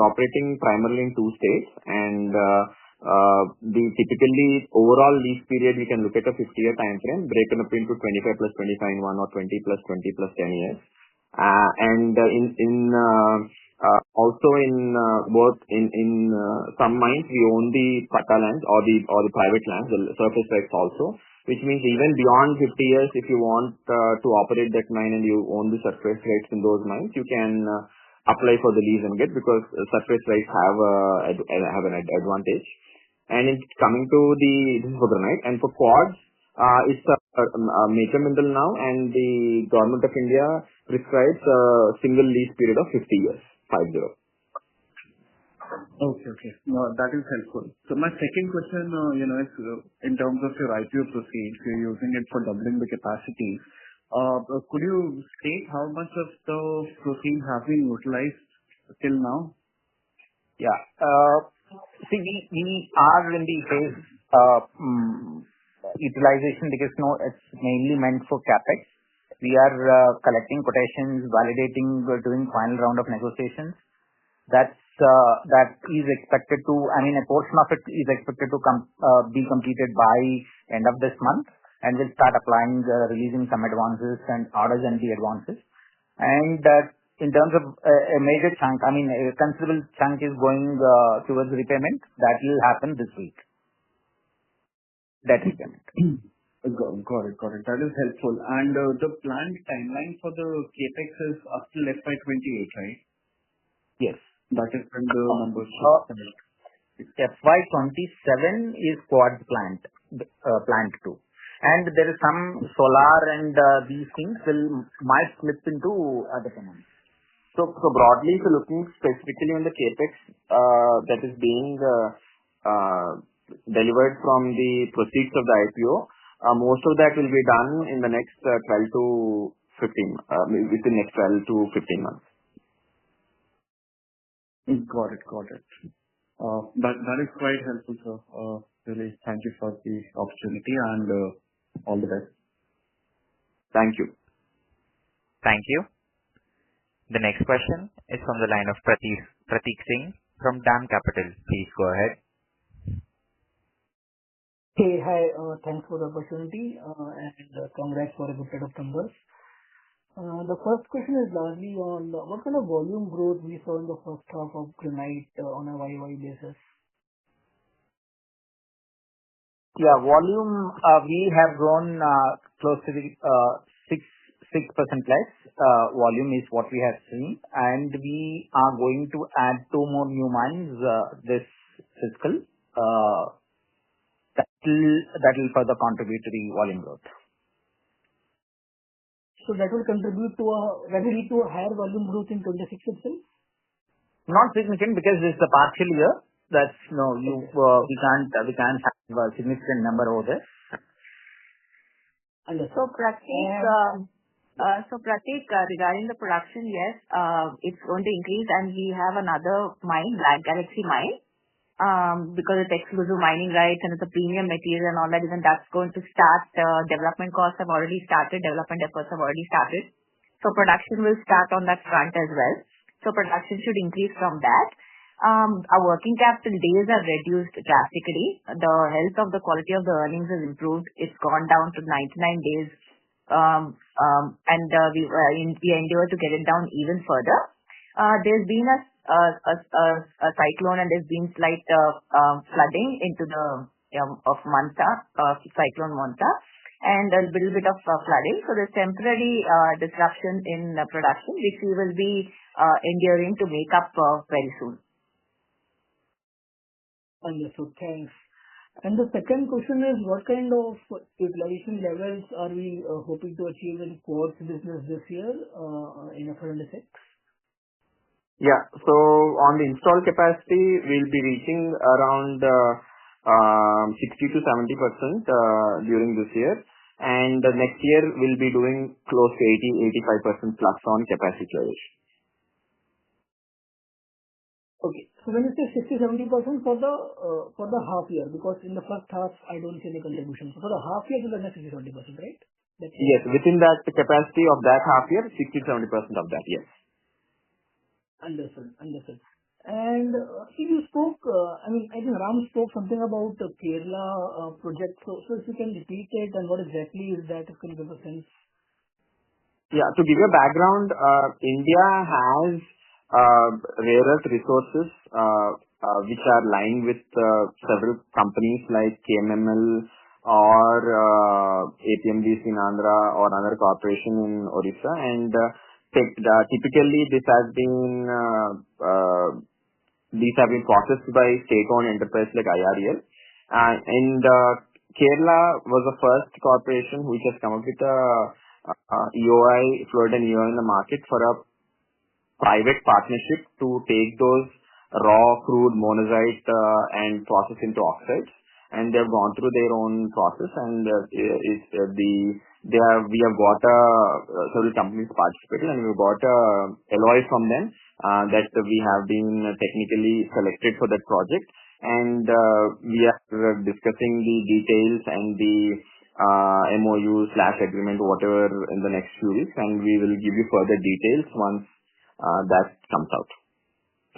operating primarily in two states, and the typically overall lease period, we can look at a 50-year time frame, broken up into 25 plus 25 in one or 20 plus 20 plus 10 years. Also in both in some mines, we own the pata lands or the private lands, the surface rights also, which means even beyond 50 years, if you want to operate that mine and you own the surface rights in those mines, you can apply for the lease and get, because surface rights have an advantage. And it's coming to this is for granite, and for quartz, it's a major mineral now, and the government of India prescribes a single lease period of 50 years, 50. Okay. No, that is helpful. So my second question, is in terms of your IPO proceeds, you're using it for doubling the capacity. Could you state how much of the proceeds have been utilized till now? Yeah. See, we are in the phase utilization because it's mainly meant for CapEx. We are collecting quotations, validating, doing final round of negotiations. That is expected to, a portion of it is expected to be completed by end of this month, and we'll start applying, releasing some advances and orders and the advances. And in terms of a major chunk, a considerable chunk is going towards repayment. That will happen this week. That repayment. Got it. That is helpful. And the planned timeline for the CapEx is up till FY28, right? Yes. That is when the numbers FY27 is quartz plant 2. And there is some solar and these things might slip into other finance. So broadly, if you're looking specifically on the CapEx that is being delivered from the proceeds of the IPO, most of that will be done in the next 12 to 15, within next 12 to 15 months. Got it. That is quite helpful, sir. Really, thank you for the opportunity and all the best. Thank you. Thank you. The next question is from the line of Prateek Singh from DAM Capital. Please go ahead. Hey, hi. Thanks for the opportunity and congrats for a good set of numbers. The first question is largely on what kind of volume growth we saw in the first half of granite on a YY basis. Yeah, volume, we have grown close to the 6% plus volume is what we have seen, and we are going to add 2 more new mines this fiscal. That will further contribute to the volume growth. So that will contribute to lead to a higher volume growth in 26 itself? Not significant, because this is a partial year. We can't have a significant number over there. So Prateek, regarding the production, yes, it's going to increase, and we have another mine, Black Galaxy mine, because it's exclusive mining rights and it's a premium material and all that, and that's going to start. Development costs have already started, development efforts have already started. So production will start on that front as well. So production should increase from that. Our working capital days are reduced drastically. The health of the quality of the earnings has improved. It's gone down to 99 days. We endeavor to get it down even further. There's been a cyclone, and there's been slight flooding into the of Manta, cyclone Manta, and a little bit of flooding. So there's temporary disruption in production, which we will be enduring to make up very soon. Understood. Thanks. And the second question is, what kind of utilization levels are we hoping to achieve in quartz business this year in FY26? Yeah. So on the installed capacity, we'll be reaching around 60 to 70% during this year. And next year, we'll be doing close to 80-85% plus on capacity utilization. Okay. So when you say 60-70% for the half year, because in the first half, I don't see any contribution. So for the half year, you'll get 60-70%, right? Yes. Within that capacity of that half year, 60-70% of that, yes. Understood. And you spoke, I think Ram spoke something about the Kerala project. So if you can repeat it and what exactly is that, if you can give a sense. Yeah. To give you a background, India has rare earth resources which are lying with several companies like KMML or APMDC in Andhra or another corporation in Orissa. And typically, these have been processed by state-owned enterprise like IREL. And Kerala was the first corporation which has come up with a fluoride and EOI in the market for a private partnership to take those raw crude monazite and process into oxides. And they have gone through their own process, and we have got several companies participating, and we've got LOI from them that we have been technically selected for that project. And we are discussing the details and the MOU/agreement, whatever, in the next few weeks, and we will give you further details once that comes out.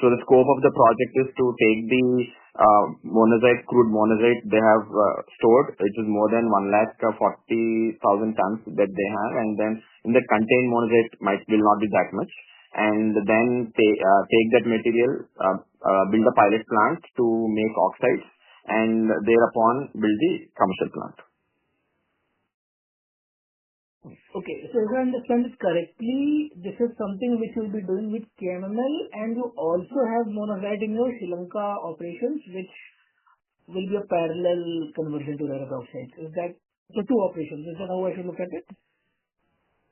So the scope of the project is to take the crude monazite they have stored, which is more than 140,000 tons that they have, and then in the contained monazite will not be that much, and then take that material, build a pilot plant to make oxides, and thereupon build the commercial plant. Okay. So if I understand it correctly, this is something which you'll be doing with KMML, and you also have monazite in your Sri Lanka operations, which will be a parallel conversion to rare earth oxides. Is that the two operations? Is that how I should look at it?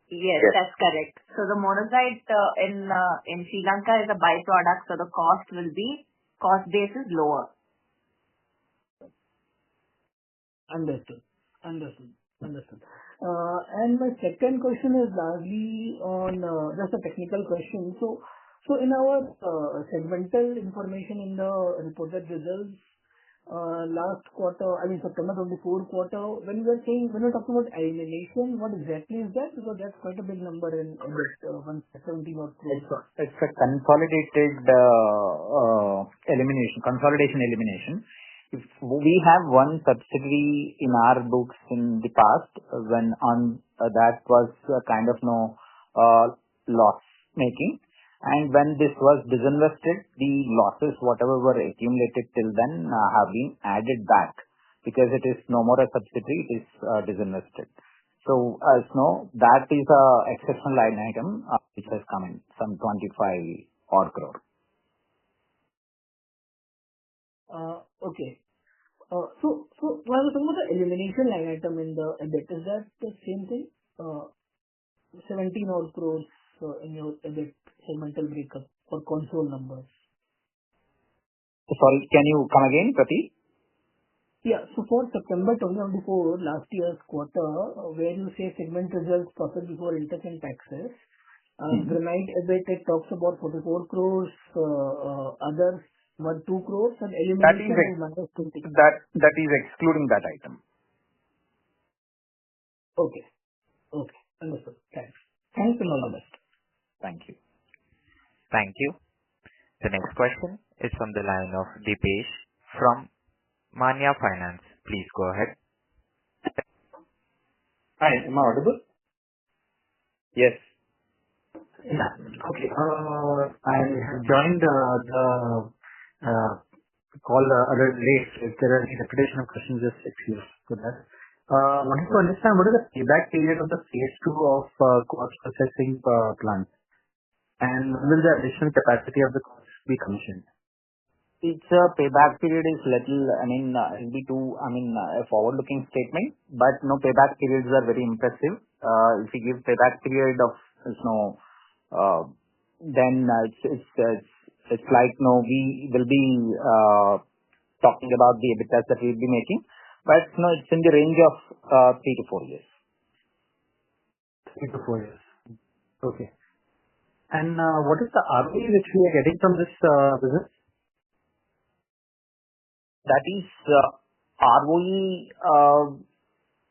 Yes, that's correct. So the monazite in Sri Lanka is a byproduct, so the cost base is lower. Understood. And my second question is largely on just a technical question. So in our segmental information in the reported results, last quarter, September 24 quarter, when we're talking about elimination, what exactly is that? Because that's quite a big number in EBIT, 170 or crores. It's a consolidated consolidation elimination. If we have one subsidiary in our books in the past when that was kind of loss making, and when this was disinvested, the losses, whatever were accumulated till then, have been added back because it is no more a subsidiary, it is disinvested. So as that is a exceptional line item which has come in some 25 odd crore. Okay. So when I was talking about the elimination line item in the EBIT, is that the same thing? 17 odd crores in your EBIT segmental breakup for console numbers. Sorry, can you come again, Prateek? Yeah. So for September 2024, last year's quarter, where you say segment results profit before interest and taxes, Granite EBIT, it talks about 44 crores, others 2 crores, and elimination is minus 20. That is excluding that item. Okay. Understood. Thanks and all the best. Thank you. Thank you. The next question is from the line of Dipesh from Manya Finance. Please go ahead. Hi, am I audible? Yes. Yeah. Okay. I have joined the call a little late. If there are any repetition of questions, just excuse for that. I wanted to understand what is the payback period of the phase 2 of quartz processing plant, and when will the additional capacity of the quartz be commissioned? Its payback period is it'll be a forward-looking statement, but no, payback periods are very impressive. If you give payback period of then it's like we will be talking about the EBITDAs that we'll be making. But it's in the range of 3 to 4 years. 3 to 4 years. Okay. And what is the ROE which we are getting from this business? That is ROE.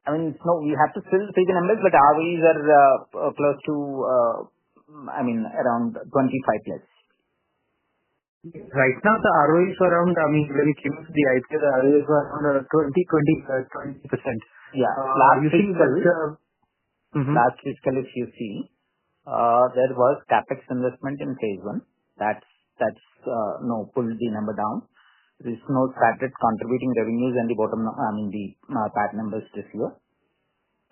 We have to still see the numbers, but ROEs are close to, around 25 plus. Right now, the ROEs are around, when it came to the IPO, the ROEs were around 20%. Yeah. Last fiscal, if you see, there was capex investment in phase 1. That's pulled the number down. There is no started contributing revenues and the PAT numbers this year.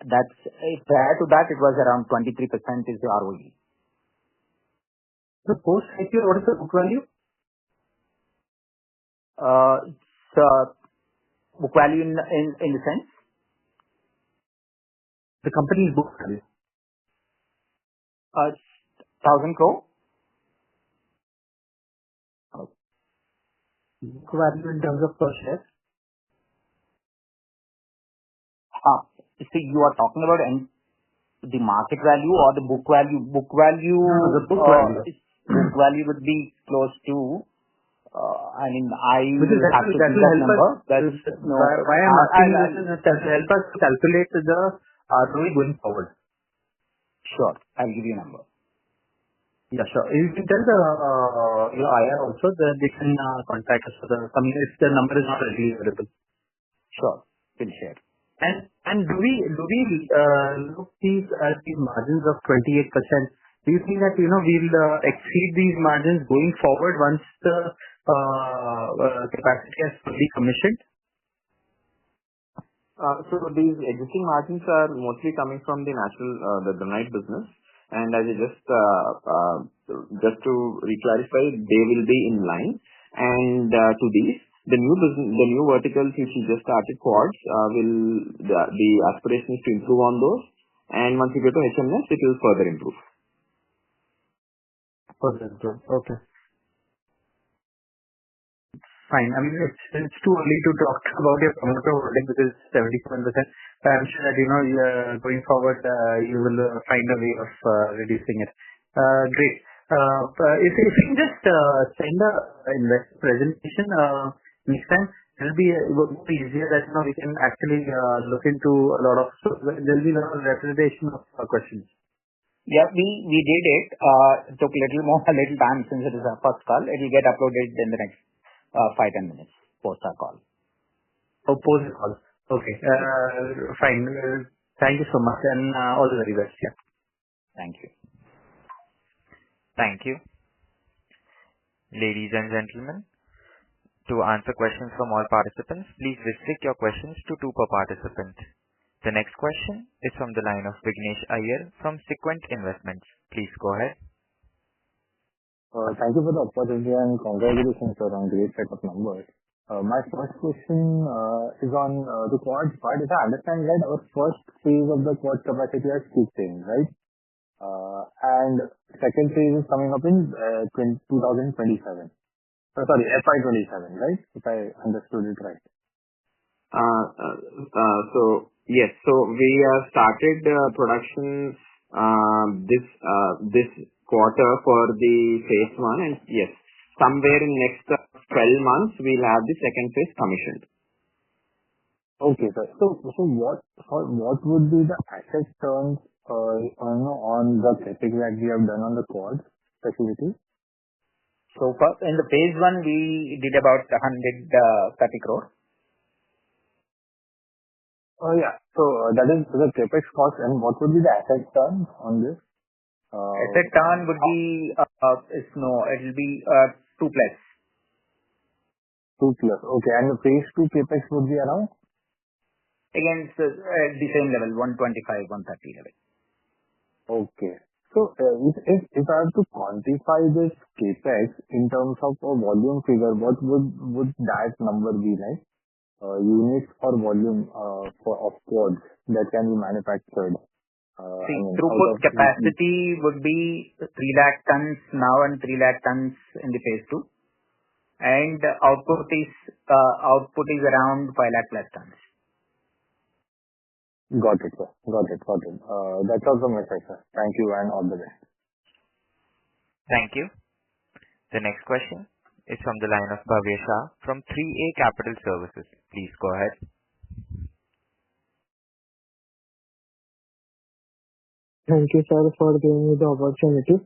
Prior to that, it was around 23% is the ROE. So post IPO, what is the book value? It's book value in the sense? The company's book value. 1,000 crore. Book value in terms of per share? You are talking about the market value or the book value? Book value. No, the book value. Book value would be close to. I will have to that see that number. Why I'm asking this is that help us calculate the ROE going forward. Sure, I'll give you a number. Yeah, sure. You can tell the IR also that they can contact us for the coming if the number is not readily available. Sure, we'll share. And do we look these as these margins of 28%? Do you think that we'll exceed these margins going forward once the capacity is fully commissioned? So these existing margins are mostly coming from the the granite business, and as I just to reclarify, they will be in line. And to these, the new verticals which we just started, quartz, the aspiration is to improve on those, and once we get to HMS, it will further improve. Okay. Fine. It's too early to talk about your promoter holding because it's 77%. I'm sure that going forward you will find a way of reducing it. Great. If you can just send a investor presentation next time, it will be easier that we can actually look into a lot of. There will be a lot of representation of questions. Yeah, we did it. It took a little time since it is our first call. It will get uploaded in the next 5-10 minutes post our call. Oh, post the call. Okay. Fine. Thank you so much and all the very best. Yeah. Thank you. Thank you. Ladies and gentlemen, to answer questions from all participants, please restrict your questions to 2 per participant. The next question is from the line of Vignesh Iyer from Sequent Investments. Please go ahead. Thank you for the opportunity and congratulations on great set of numbers. My first question is on the quartz part. If I understand right, our first phase of the quartz capacity has kicked in, right? And second phase is coming up in 2027. Sorry, FY27, right? If I understood it right. So yes, so we have started production this quarter for the phase 1, and yes, somewhere in next 12 months we'll have the second phase commissioned. Okay, sir. So what would be the asset turns on the CapEx that we have done on the quartz facility? So in the phase 1 we did about 130 crore. Oh yeah. So that is the CapEx cost, and what would be the asset turn on this? Asset turn would be it will be 2 plus. 2 plus. Okay, and the phase 2 CapEx would be around? Again, it's the same level, 125, 130 level. Okay. So if I have to quantify this CapEx in terms of a volume figure, what would that number be like? Units or volume of quartz that can be manufactured? Throughput capacity would be 3 lakh tons now and 3 lakh tons in the phase 2. and output is around 5 lakh plus tons. Got it, sir. Got it. That's all from my side, sir. Thank you and all the best. Thank you. The next question is from the line of Bhavya Shah from 3A Capital Services. Please go ahead. Thank you, sir, for giving me the opportunity.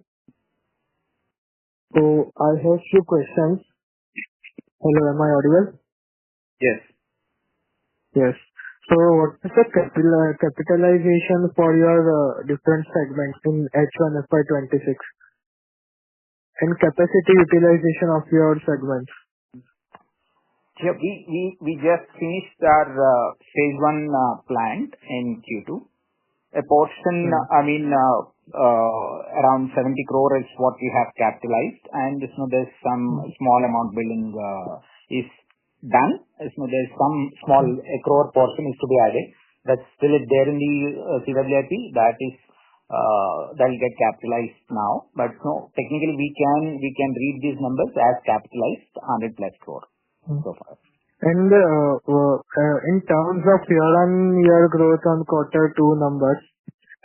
So I have few questions. Hello, am I audible? Yes. Yes. So what is the capitalization for your different segments in H1 FY26 and capacity utilization of your segments? Yeah, we just finished our phase 1 plant in Q2. A portion, around 70 crore is what we have capitalized, and there's some small amount billing is done. There's some small crore portion is to be added. That's still there in the CWIP. That'll get capitalized now. But no, technically we can read these numbers as capitalized 100 plus crore so far. And in terms of year-on-year growth on quarter 2 numbers,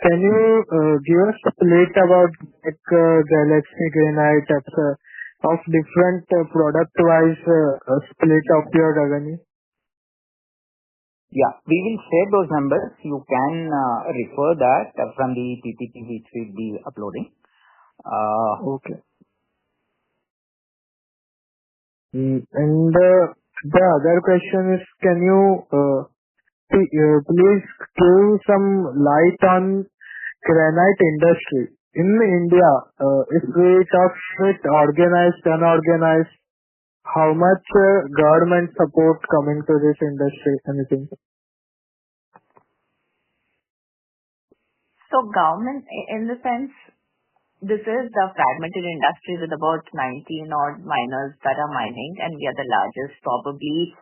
can you give us a split about Galaxy Granite of different product-wise split of your revenue? Yeah, we will share those numbers. You can refer that from the PPT which we'll be uploading. Okay. And the other question is, can you please give some light on granite industry in India? If we talk with organized, unorganized, how much government support coming to this industry? Anything? So government, in the sense, this is the fragmented industry with about 19 odd miners that are mining, and we are the largest, probably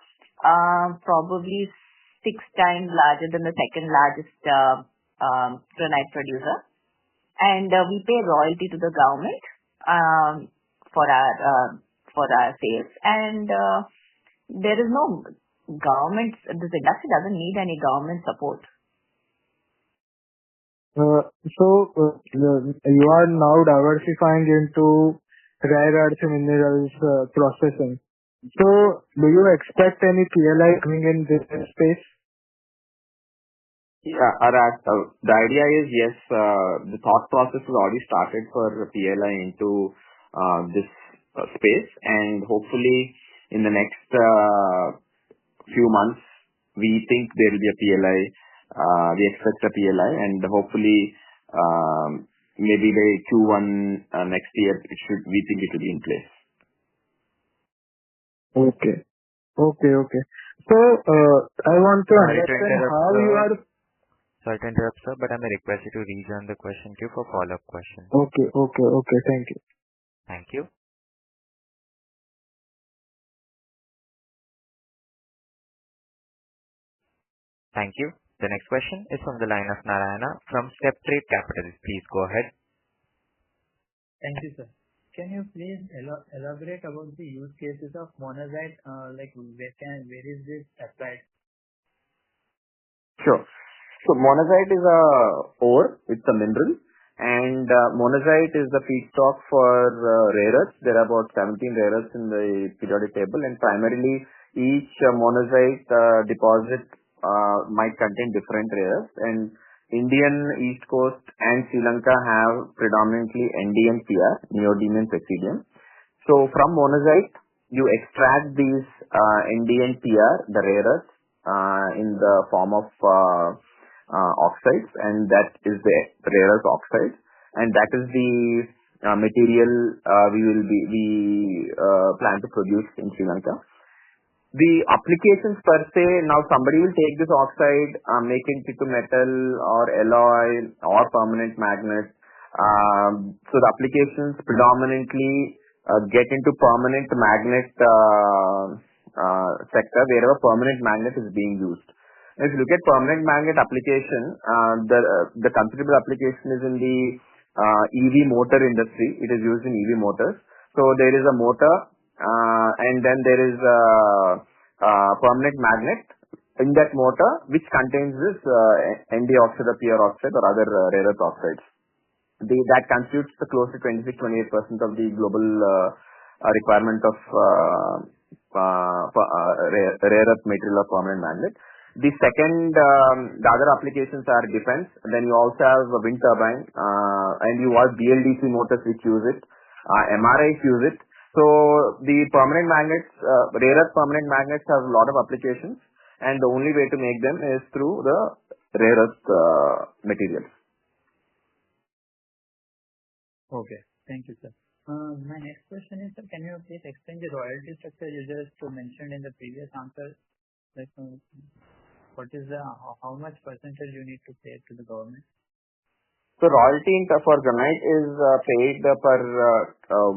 6 times larger than the second largest granite producer. And we pay royalty to the government for our sales. And there is no government. This industry doesn't need any government support. You are now diversifying into rare earth minerals processing. So do you expect any PLI coming in this space? Yeah, the idea is yes, the thought process has already started for PLI into this space, and hopefully in the next few months we think there will be a PLI. We expect a PLI, and hopefully maybe by Q1 next year we think it will be in place. Okay. So I want to understand how you are. Sorry to interrupt, sir, but I may request you to rejoin the question queue for follow-up questions. Okay. Thank you. Thank you. Thank you. The next question is from the line of Narayana from Step Trade Capital. Please go ahead. Thank you, sir. Can you please elaborate about the use cases of monazite? Where is this applied? Sure. So monazite is a ore, it's a mineral, and monazite is the feedstock for rare earths. There are about 17 rare earths in the periodic table, and primarily each monazite deposit might contain different rare earths, and Indian East Coast and Sri Lanka have predominantly NdPr, neodymium praseodymium. So from monazite, you extract these NdPr, the rare earths, in the form of oxides, and that is the rare earth oxide, and that is the material we plan to produce in Sri Lanka. The applications per se, now somebody will take this oxide, make it into metal or alloy or permanent magnet. So the applications predominantly get into permanent magnet sector, wherever permanent magnet is being used. If you look at permanent magnet application, the considerable application is in the EV motor industry. It is used in EV motors. So there is a motor, and then there is a permanent magnet in that motor which contains this ND oxide or PR oxide or other rare earth oxides. That constitutes close to 26-28% of the global requirement of rare earth material or permanent magnet. The other applications are defense. Then you also have a wind turbine, and you have BLDC motors which use it. MRIs use it. So the permanent magnets, rare earth permanent magnets have a lot of applications, and the only way to make them is through the rare earth materials. Okay. Thank you, sir. My next question is, sir, can you please explain the royalty structure you just mentioned in the previous answer? Like, what is how much percentage you need to pay to the government? So royalty for granite is paid per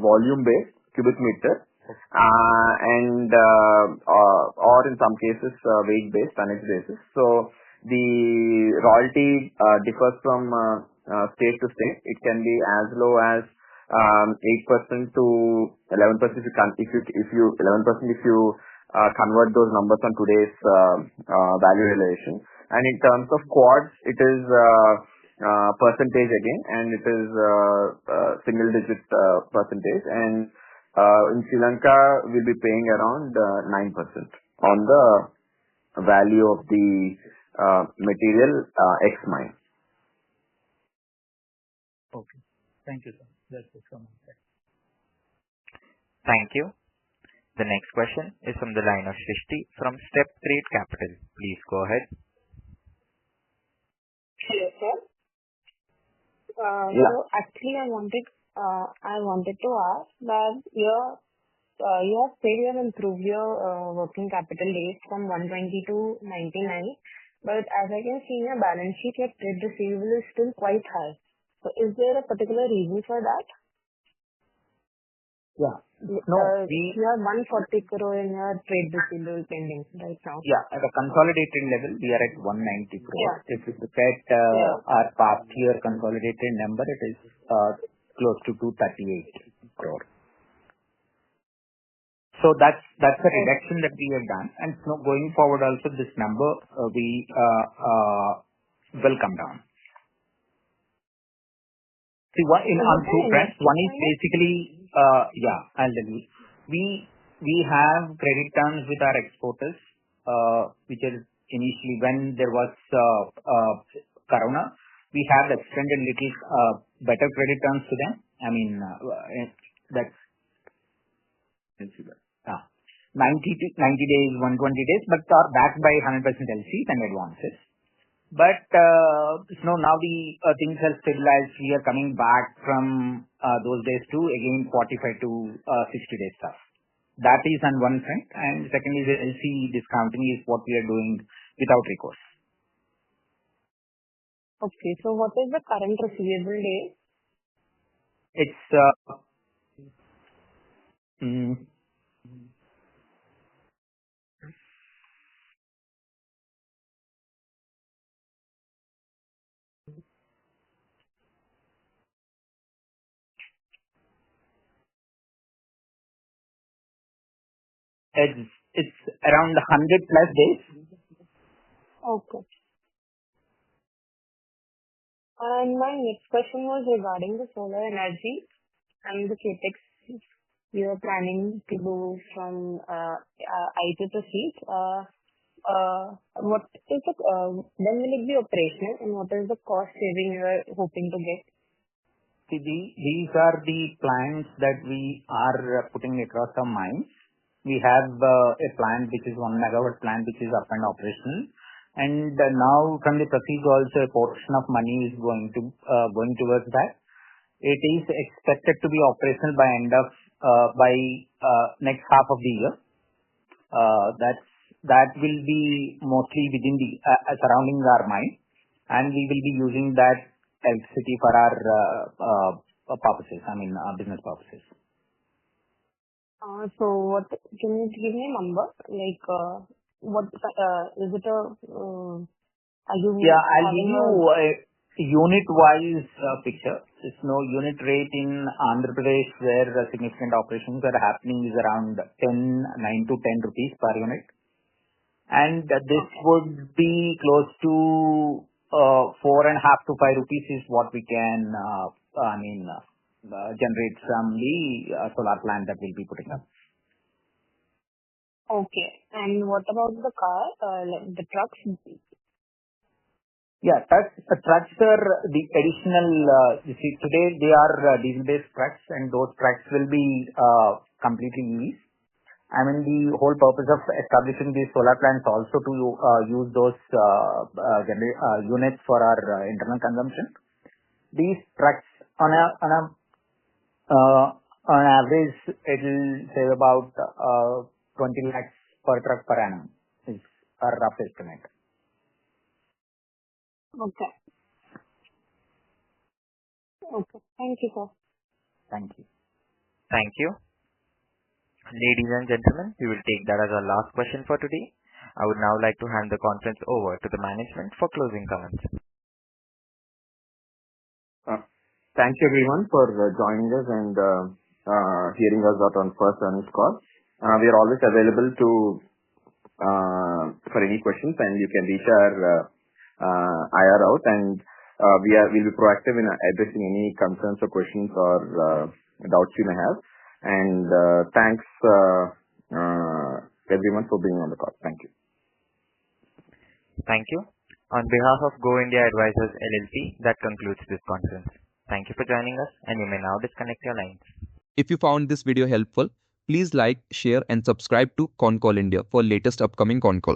volume base, cubic meter, and or in some cases weight based, tonnage basis. So the royalty differs from state to state. It can be as low as 8% to 11% if you 11% if you convert those numbers on today's value relation. And in terms of quads, it is percentage again, and it is single digit percentage. And in Sri Lanka, we'll be paying around 9% on the value of the material X mine. Okay. Thank you, sir. That's it from my side. Thank you. The next question is from the line of Shrishti from Step Trade Capital. Please go ahead. Hello, sir. Yeah. So actually, I wanted to ask that you have said you have improved your working capital days from 120 to 99, but as I can see in your balance sheet, your trade receivable is still quite high. So is there a particular reason for that? Yeah. No, you have 140 crore in your trade receivable pending right now. Yeah, at a consolidated level, we are at 190 crore. Yeah. If you look at our past year consolidated number, it is close to 238 crore. So that's a reduction that we have done, and so going forward also this number we will come down. See, on two fronts. One is basically, I'll tell you. We have credit terms with our exporters, which is initially when there was Corona, we have extended little better credit terms to them. I mean, that's 90 days, 120 days, but are backed by 100% LCs and advances. But now the things have stabilized. We are coming back from those days to again 45 to 60 days stuff. That is on one front, and second is the LC discounting is what we are doing without recourse. Okay, so what is the current receivable day? It's it's around 100 plus days. Okay. And my next question was regarding the solar energy and the capex you are planning to do from IT to seat. What is the when will it be operational, and what is the cost saving you are hoping to get? See, these are the plants that we are putting across our mines. We have a plant which is 1 megawatt plant which is up and operational, and now from the proceeds also a portion of money is going towards that. It is expected to be operational by end of next half of the year. That will be mostly within the surrounding our mine, and we will be using that electricity for our purposes. I mean, business purposes. So what can you give me a number? Like what is it? Are you? Yeah, I'll give you unit-wise picture. There's no unit rate in Andhra Pradesh where significant operations are happening is around 9 to 10 rupees per unit. And this would be close to 4.5 to 5 rupees is what we can, generate from the solar plant that we'll be putting up. Okay. And what about the car, like the trucks? Yeah, trucks are the additional, you see, today they are diesel-based trucks, and those trucks will be completely EVs. I mean, the whole purpose of establishing these solar plants also to use those units for our internal consumption. These trucks, on average, it will save about 20 lakhs per truck per annum is a rough estimate. Okay. Okay. Thank you, sir. Thank you. Thank you. Ladies and gentlemen, we will take that as our last question for today. I would now like to hand the conference over to the management for closing comments. Thank you everyone for joining us and hearing us out on first earnings call. We are always available for any questions, and you can reach our IR out, and we'll be proactive in addressing any concerns or questions or doubts you may have. And thanks everyone for being on the call. Thank you. Thank you. On behalf of Go India Advisors LLP, that concludes this conference. Thank you for joining us, and you may now disconnect your lines. If you found this video helpful, please like, share and subscribe to Concall India for latest upcoming Concall.